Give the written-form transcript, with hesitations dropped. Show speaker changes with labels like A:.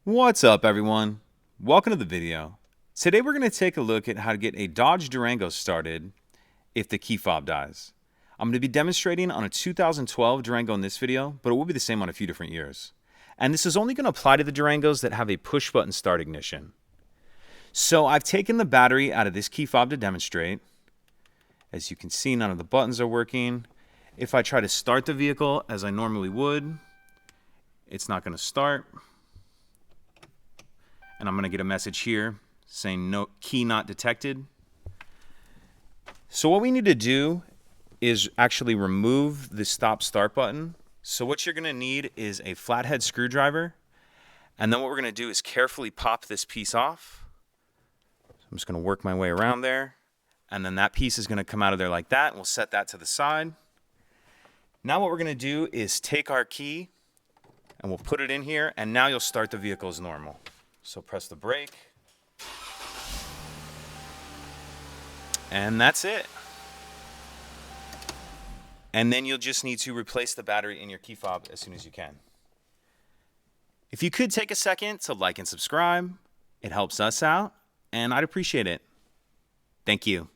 A: What's up, everyone? Welcome to the video. Today we're going to take a look at how to get a Dodge Durango started if the key fob dies. I'm going to be demonstrating on a 2012 Durango in this video, but it will be the same on a few different years. And this is only going to apply to the Durangos that have a push button start ignition. So I've taken the battery out of this key fob to demonstrate. As you can see, none of the buttons are working. If I try to start the vehicle as I normally would, it's not going to start. And I'm going to get a message here saying no key not detected. So what we need to do is actually remove the stop start button. So what you're going to need is a flathead screwdriver. And then what we're going to do is carefully pop this piece off. So I'm just going to work my way around there. And then that piece is going to come out of there like that. And we'll set that to the side. Now what we're going to do is take our key and we'll put it in here. And now you'll start the vehicle as normal. So press the brake. And that's it. And then you'll just need to replace the battery in your key fob as soon as you can. If you could take a second to like and subscribe, it helps us out, and I'd appreciate it. Thank you.